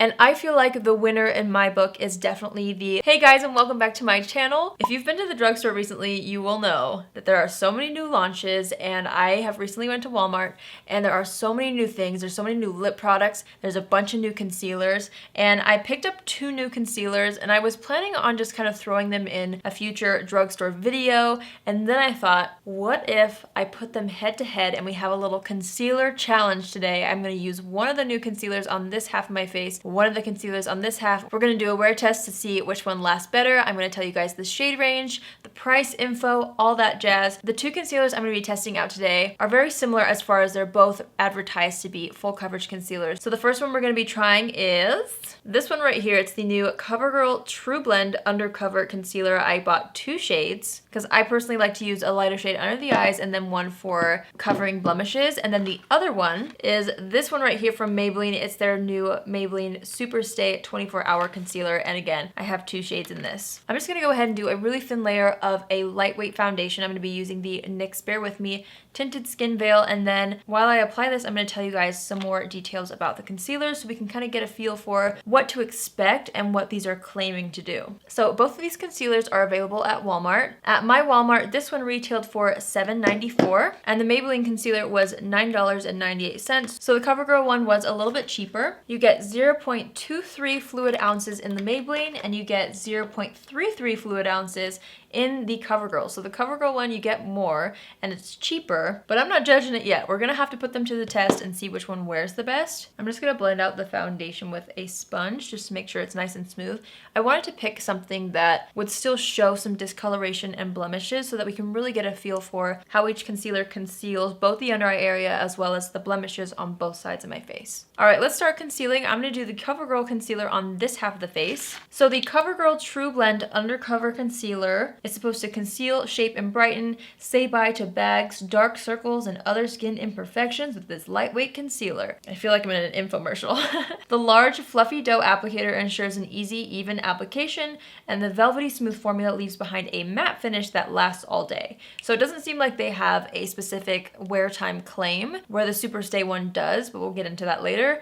And I feel like the winner in my book is definitely the hey guys and welcome back to my channel. If you've been to the drugstore recently, you will know that there are so many new launches, and I have recently went to Walmart and there are so many new things. There's so many new lip products. There's a bunch of new concealers, and I picked up 2 new concealers and I was planning on just kind of throwing them in a future drugstore video. And then I thought, what if I put them head to head and we have a little concealer challenge today? I'm going to use one of the new concealers on this half of my face, one of the concealers on this half. We're going to do a wear test to see which one lasts better. I'm going to tell you guys the shade range, the price info, all that jazz. The 2 concealers I'm going to be testing out today are very similar as far as they're both advertised to be full coverage concealers. So the first one we're going to be trying is this one right here. It's the new Covergirl TruBlend Undercover Concealer. I bought 2 shades because I personally like to use a lighter shade under the eyes and then one for covering blemishes. And then the other one is this one right here from Maybelline. It's their new Maybelline Superstay 24-hour concealer. And again, I have 2 shades in this. I'm just going to go ahead and do a really thin layer of a lightweight foundation. I'm going to be using the NYX Bear With Me Tinted Skin Veil. And then while I apply this, I'm going to tell you guys some more details about the concealer so we can kind of get a feel for what to expect and what these are claiming to do. So both of these concealers are available at Walmart. At my Walmart, this one retailed for $7.94 and the Maybelline concealer was $9.98. So the CoverGirl one was a little bit cheaper. You get 0.23 fluid ounces in the Maybelline and you get 0.33 fluid ounces in the CoverGirl. So the CoverGirl one you get more and it's cheaper, but I'm not judging it yet. We're gonna have to put them to the test and see which one wears the best. I'm just gonna blend out the foundation with a sponge just to make sure it's nice and smooth. I wanted to pick something that would still show some discoloration and blemishes so that we can really get a feel for how each concealer conceals both the under eye area as well as the blemishes on both sides of my face. All right, let's start concealing. I'm gonna do the CoverGirl concealer on this half of the face. So the CoverGirl TruBlend Undercover Concealer is supposed to conceal, shape, and brighten. Say bye to bags, dark circles, and other skin imperfections with this lightweight concealer. I feel like I'm in an infomercial. The large, fluffy dough applicator ensures an easy, even application, and the velvety smooth formula leaves behind a matte finish that lasts all day. So it doesn't seem like they have a specific wear time claim, where the Superstay one does, but we'll get into that later.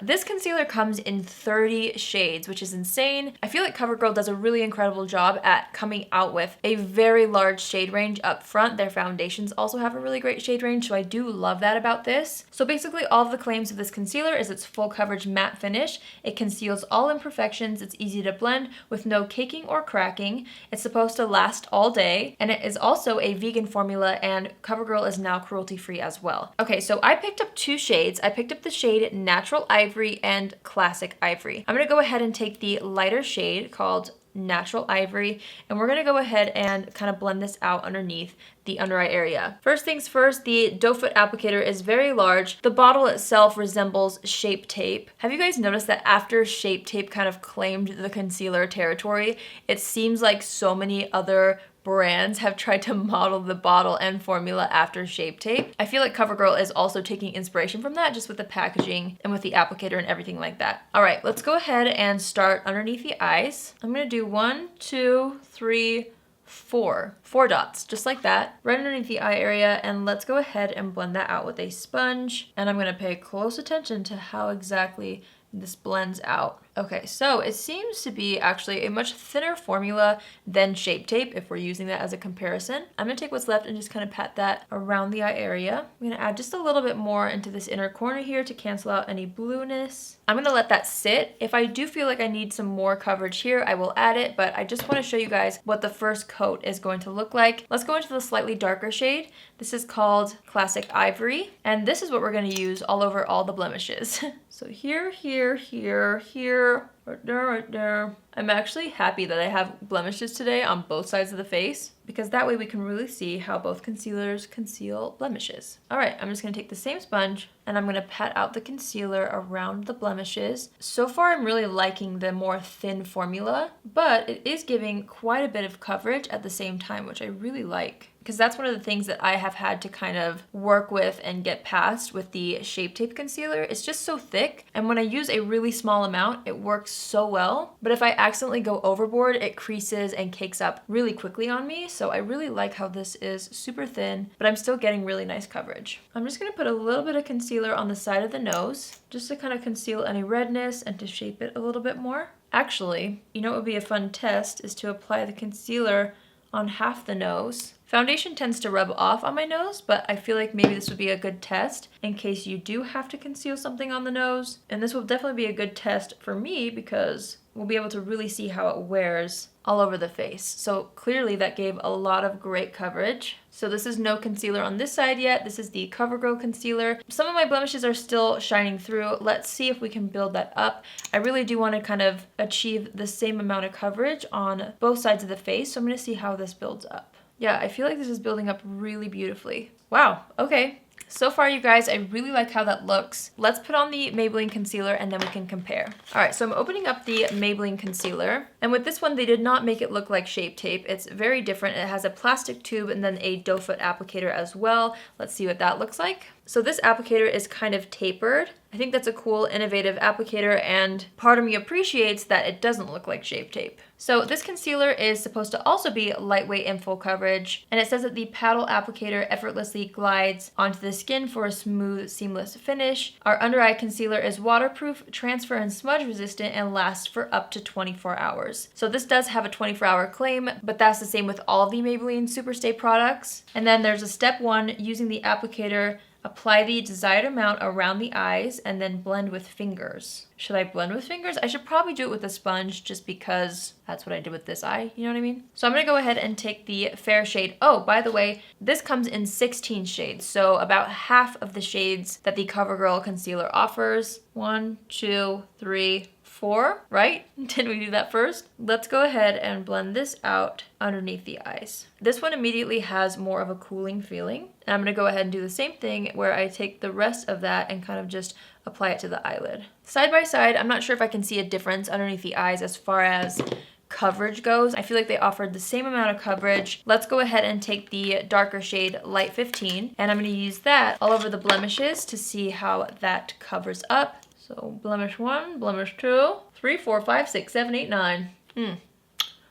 This concealer comes in 30 shades, which is insane. I feel like CoverGirl does a really incredible job at coming out with a very large shade range up front. Their foundations also have a really great shade range, so I do love that about this. So basically all of the claims of this concealer is its full coverage matte finish. It conceals all imperfections. It's easy to blend with no caking or cracking. It's supposed to last all day, and it is also a vegan formula, and CoverGirl is now cruelty-free as well. Okay, so I picked up 2 shades. I picked up the shade Natural Ivory and Classic Ivory. I'm gonna go ahead and take the lighter shade called Natural Ivory, and we're gonna go ahead and kind of blend this out underneath the under eye area. First things first, the doe foot applicator is very large. The bottle itself resembles Shape Tape. Have you guys noticed that after Shape Tape kind of claimed the concealer territory, it seems like so many other brands have tried to model the bottle and formula after Shape Tape? I feel like CoverGirl is also taking inspiration from that, just with the packaging and with the applicator and everything like that. All right, let's go ahead and start underneath the eyes. I'm gonna do 1, 2, 3, 4 dots, just like that, right underneath the eye area, and let's go ahead and blend that out with a sponge. And I'm gonna pay close attention to how exactly this blends out. Okay, so it seems to be actually a much thinner formula than Shape Tape if we're using that as a comparison. I'm gonna take what's left and just kind of pat that around the eye area. I'm gonna add just a little bit more into this inner corner here to cancel out any blueness. I'm gonna let that sit. If I do feel like I need some more coverage here, I will add it, but I just wanna show you guys what the first coat is going to look like. Let's go into the slightly darker shade. This is called Classic Ivory, and this is what we're gonna use all over all the blemishes. So here, here, here, here, right there, right there. I'm actually happy that I have blemishes today on both sides of the face, because that way we can really see how both concealers conceal blemishes. All right, I'm just gonna take the same sponge and I'm gonna pat out the concealer around the blemishes. So far, I'm really liking the more thin formula, but it is giving quite a bit of coverage at the same time, which I really like. because that's one of the things that I have had to kind of work with and get past with the Shape Tape concealer. It's just so thick, and when I use a really small amount, it works so well. But if I accidentally go overboard, it creases and cakes up really quickly on me. So I really like how this is super thin, but I'm still getting really nice coverage. I'm just gonna put a little bit of concealer on the side of the nose, just to kind of conceal any redness and to shape it a little bit more. Actually, you know what would be a fun test is to apply the concealer on half the nose. Foundation tends to rub off on my nose, but I feel like maybe this would be a good test in case you do have to conceal something on the nose. And this will definitely be a good test for me because we'll be able to really see how it wears all over the face. So clearly that gave a lot of great coverage. So this is no concealer on this side yet. This is the Covergirl concealer. Some of my blemishes are still shining through. Let's see if we can build that up. I really do want to kind of achieve the same amount of coverage on both sides of the face. So I'm going to see how this builds up. Yeah, I feel like this is building up really beautifully. Wow, okay. So far, you guys, I really like how that looks. Let's put on the Maybelline concealer and then we can compare. All right, so I'm opening up the Maybelline concealer. And with this one, they did not make it look like Shape Tape. It's very different. It has a plastic tube and then a doe foot applicator as well. Let's see what that looks like. So this applicator is kind of tapered. I think that's a cool, innovative applicator, and part of me appreciates that it doesn't look like Shape Tape. So this concealer is supposed to also be lightweight and full coverage, and it says that the paddle applicator effortlessly glides onto the skin for a smooth, seamless finish. Our under eye concealer is waterproof, transfer and smudge resistant, and lasts for up to 24 hours. So this does have a 24-hour claim, but that's the same with all the Maybelline Superstay products. And then there's a step 1, using the applicator. Apply the desired amount around the eyes and then blend with fingers. Should I blend with fingers? I should probably do it with a sponge just because that's what I did with this eye, you know what I mean? So I'm gonna go ahead and take the fair shade. Oh, by the way, this comes in 16 shades, so about half of the shades that the Covergirl concealer offers. 1, 2, 3, 4, right? Did we do that first? Let's go ahead and blend this out underneath the eyes. This one immediately has more of a cooling feeling. And I'm gonna go ahead and do the same thing where I take the rest of that and kind of just apply it to the eyelid. Side by side, I'm not sure if I can see a difference underneath the eyes as far as coverage goes. I feel like they offered the same amount of coverage. Let's go ahead and take the darker shade Light 15, and I'm gonna use that all over the blemishes to see how that covers up. So blemish 1, blemish 2, 3, 4, 5, 6, 7, 8, 9.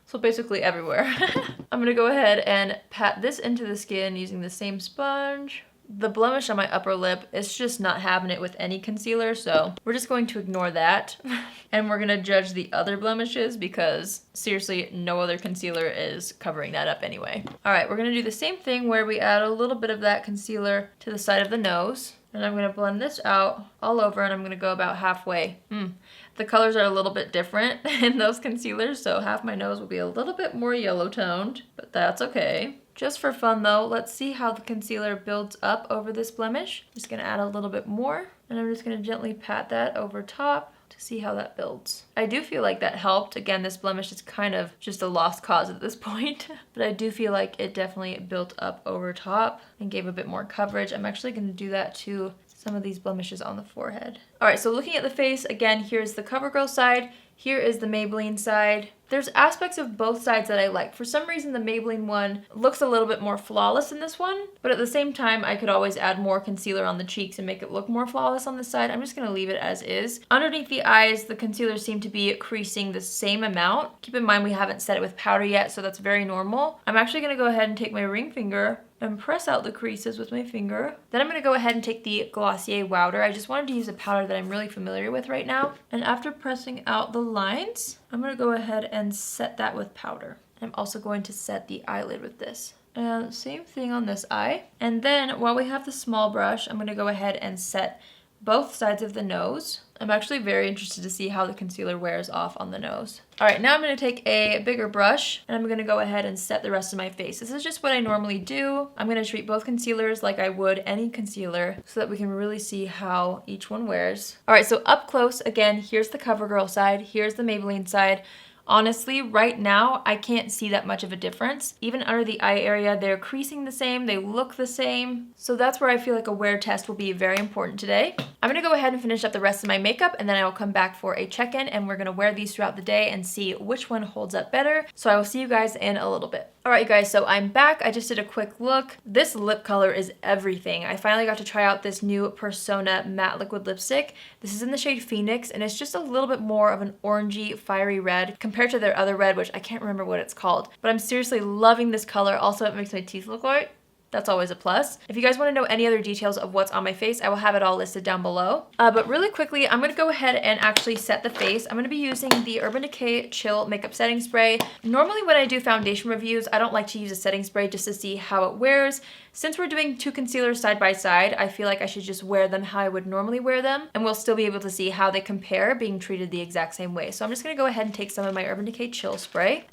So basically everywhere. I'm gonna go ahead and pat this into the skin using the same sponge. The blemish on my upper lip is just not having it with any concealer, so we're just going to ignore that. And we're gonna judge the other blemishes because seriously, no other concealer is covering that up anyway. All right, we're gonna do the same thing where we add a little bit of that concealer to the side of the nose. And I'm gonna blend this out all over, and I'm gonna go about halfway. The colors are a little bit different in those concealers, so half my nose will be a little bit more yellow toned, but that's okay. Just for fun though, let's see how the concealer builds up over this blemish. I'm just gonna add a little bit more, and I'm just gonna gently pat that over top to see how that builds. I do feel like that helped. Again, this blemish is kind of just a lost cause at this point, but I do feel like it definitely built up over top and gave a bit more coverage. I'm actually gonna do that to some of these blemishes on the forehead. All right, so looking at the face, again, here's the Covergirl side, here is the Maybelline side. There's aspects of both sides that I like. For some reason, the Maybelline one looks a little bit more flawless than this one, but at the same time, I could always add more concealer on the cheeks and make it look more flawless on this side. I'm just gonna leave it as is. Underneath the eyes, the concealer seemed to be creasing the same amount. Keep in mind, we haven't set it with powder yet, so that's very normal. I'm actually gonna go ahead and take my ring finger and press out the creases with my finger. Then I'm gonna go ahead and take the Glossier Wowder. I just wanted to use a powder that I'm really familiar with right now. And after pressing out the lines, I'm gonna go ahead and set that with powder. I'm also going to set the eyelid with this. And same thing on this eye. And then while we have the small brush, I'm gonna go ahead and set both sides of the nose. I'm actually very interested to see how the concealer wears off on the nose. All right, now I'm gonna take a bigger brush and I'm gonna go ahead and set the rest of my face. This is just what I normally do. I'm gonna treat both concealers like I would any concealer so that we can really see how each one wears. All right, so up close, again, here's the Covergirl side, here's the Maybelline side. Honestly, right now, I can't see that much of a difference. Even under the eye area, they're creasing the same, they look the same. So that's where I feel like a wear test will be very important today. I'm gonna go ahead and finish up the rest of my makeup, and then I will come back for a check-in, and we're gonna wear these throughout the day and see which one holds up better. So I will see you guys in a little bit. Alright you guys, so I'm back. I just did a quick look. This lip color is everything. I finally got to try out this new Persona matte liquid lipstick. This is in the shade Phoenix, and it's just a little bit more of an orangey, fiery red compared to their other red, which I can't remember what it's called. But I'm seriously loving this color. Also, it makes my teeth look white. That's always a plus. If you guys want to know any other details of what's on my face, I will have it all listed down below. But really quickly, I'm going to go ahead and actually set the face. I'm going to be using the Urban Decay Chill Makeup Setting Spray. Normally when I do foundation reviews, I don't like to use a setting spray just to see how it wears. Since we're doing two concealers side by side, I feel like I should just wear them how I would normally wear them, and we'll still be able to see how they compare being treated the exact same way. So I'm just going to go ahead and take some of my Urban Decay Chill Spray.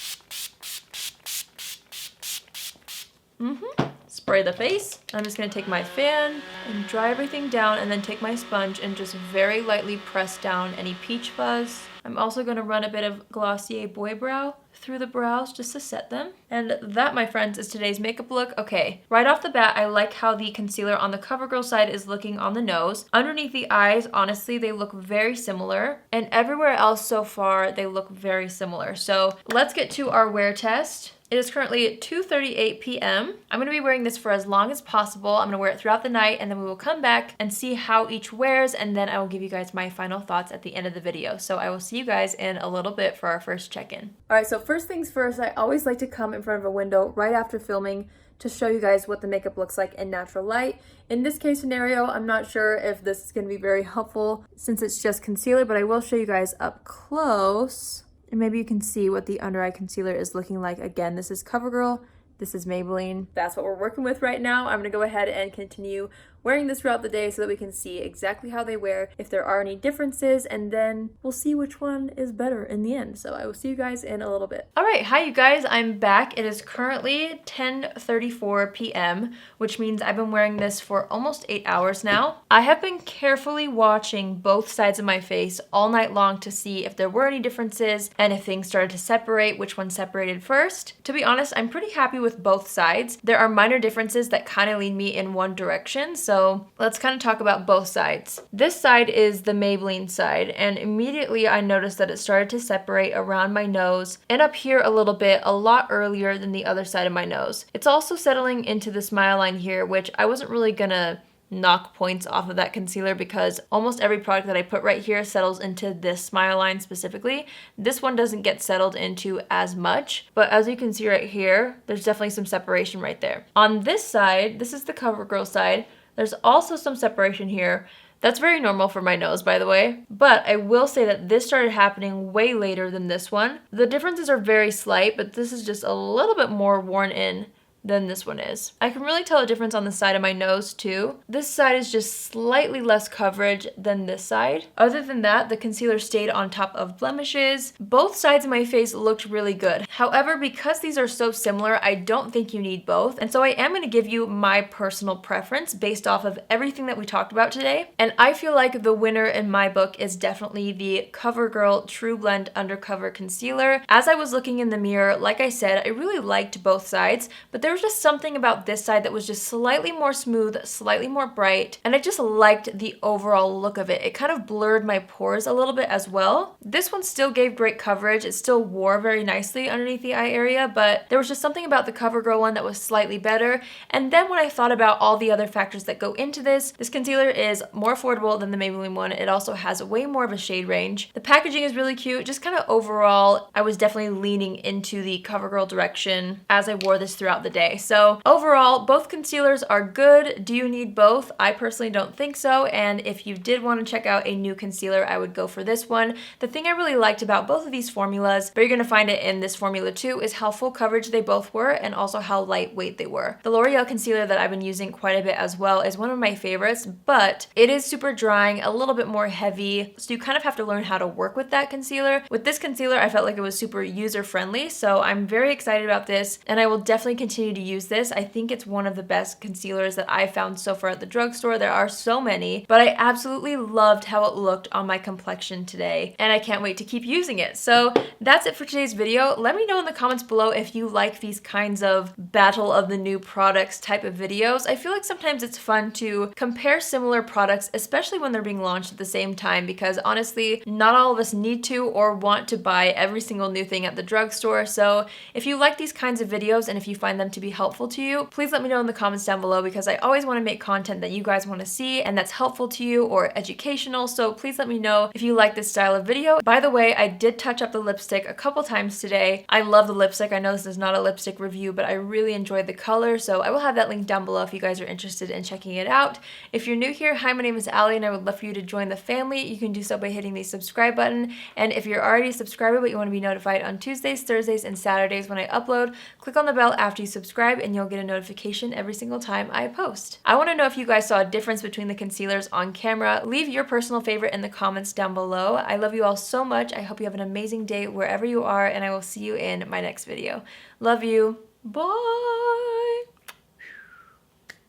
Spray the face. I'm just going to take my fan and dry everything down, and then take my sponge and just very lightly press down any peach fuzz. I'm also going to run a bit of Glossier Boy Brow through the brows just to set them. And that, my friends, is today's makeup look. Okay, right off the bat, I like how the concealer on the CoverGirl side is looking on the nose. Underneath the eyes, honestly, they look very similar. And everywhere else so far, they look very similar. So let's get to our wear test. It is currently 2:38 p.m. I'm going to be wearing this for as long as possible. I'm going to wear it throughout the night, and then we will come back and see how each wears, and then I will give you guys my final thoughts at the end of the video. So I will see you guys in a little bit for our first check-in. Alright, so first things first, I always like to come in front of a window right after filming to show you guys what the makeup looks like in natural light. In this case scenario, I'm not sure if this is going to be very helpful since it's just concealer, but I will show you guys up close. And maybe you can see what the under eye concealer is looking like. Again, this is CoverGirl, this is Maybelline. That's what we're working with right now. I'm gonna go ahead and continue wearing this throughout the day so that we can see exactly how they wear, if there are any differences, and then we'll see which one is better in the end. So I will see you guys in a little bit. All right, hi you guys, I'm back. It is currently 10:34 p.m., which means I've been wearing this for almost 8 hours now. I have been carefully watching both sides of my face all night long to see if there were any differences and if things started to separate, which one separated first. To be honest, I'm pretty happy with both sides. There are minor differences that kind of lead me in one direction, so let's kind of talk about both sides. This side is the Maybelline side, and immediately I noticed that it started to separate around my nose and up here a little bit a lot earlier than the other side of my nose. It's also settling into the smile line here, which I wasn't really gonna knock points off of that concealer because almost every product that I put right here settles into this smile line specifically. This one doesn't get settled into as much, but as you can see right here, there's definitely some separation right there. On this side, this is the CoverGirl side, there's also some separation here. That's very normal for my nose, by the way, but I will say that this started happening way later than this one. The differences are very slight, but this is just a little bit more worn in than this one is. I can really tell a difference on the side of my nose too. This side is just slightly less coverage than this side. Other than that, the concealer stayed on top of blemishes. Both sides of my face looked really good. However, because these are so similar, I don't think you need both. And so I am going to give you my personal preference based off of everything that we talked about today. And I feel like the winner in my book is definitely the Covergirl TruBlend Undercover Concealer. As I was looking in the mirror, like I said, I really liked both sides, but there was just something about this side that was just slightly more smooth, slightly more bright, and I just liked the overall look of it. It kind of blurred my pores a little bit as well. This one still gave great coverage. It still wore very nicely underneath the eye area, but there was just something about the CoverGirl one that was slightly better. And then when I thought about all the other factors that go into this concealer is more affordable than the Maybelline one. It also has way more of a shade range. The packaging is really cute. Just kind of overall, I was definitely leaning into the CoverGirl direction as I wore this throughout the day. So overall, both concealers are good. Do you need both? I personally don't think so, and if you did want to check out a new concealer, I would go for this one. The thing I really liked about both of these formulas, but you're going to find it in this formula too, is how full coverage they both were and also how lightweight they were. The L'Oreal concealer that I've been using quite a bit as well is one of my favorites, but it is super drying, a little bit more heavy, so you kind of have to learn how to work with that concealer. With this concealer, I felt like it was super user-friendly, so I'm very excited about this, and I will definitely continue continue to use this. I think it's one of the best concealers that I found so far at the drugstore. There are so many, but I absolutely loved how it looked on my complexion today, and I can't wait to keep using it. So that's it for today's video. Let me know in the comments below if you like these kinds of battle of the new products type of videos. I feel like sometimes it's fun to compare similar products, especially when they're being launched at the same time, because honestly, not all of us need to or want to buy every single new thing at the drugstore. So if you like these kinds of videos and if you find them to be helpful to you, please let me know in the comments down below, because I always want to make content that you guys want to see and that's helpful to you or educational. So please let me know if you like this style of video. By the way, I did touch up the lipstick a couple times today. I love the lipstick. I know this is not a lipstick review, but I really enjoyed the color, so I will have that link down below if you guys are interested in checking it out. If you're new here, hi, my name is Allie and I would love for you to join the family. You can do so by hitting the subscribe button, and if you're already a subscriber but you want to be notified on Tuesdays, Thursdays, and Saturdays when I upload, click on the bell after you subscribe and you'll get a notification every single time I post. I want to know if you guys saw a difference between the concealers on camera. Leave your personal favorite in the comments down below. I love you all so much. I hope you have an amazing day wherever you are, and I will see you in my next video. Love you. Bye!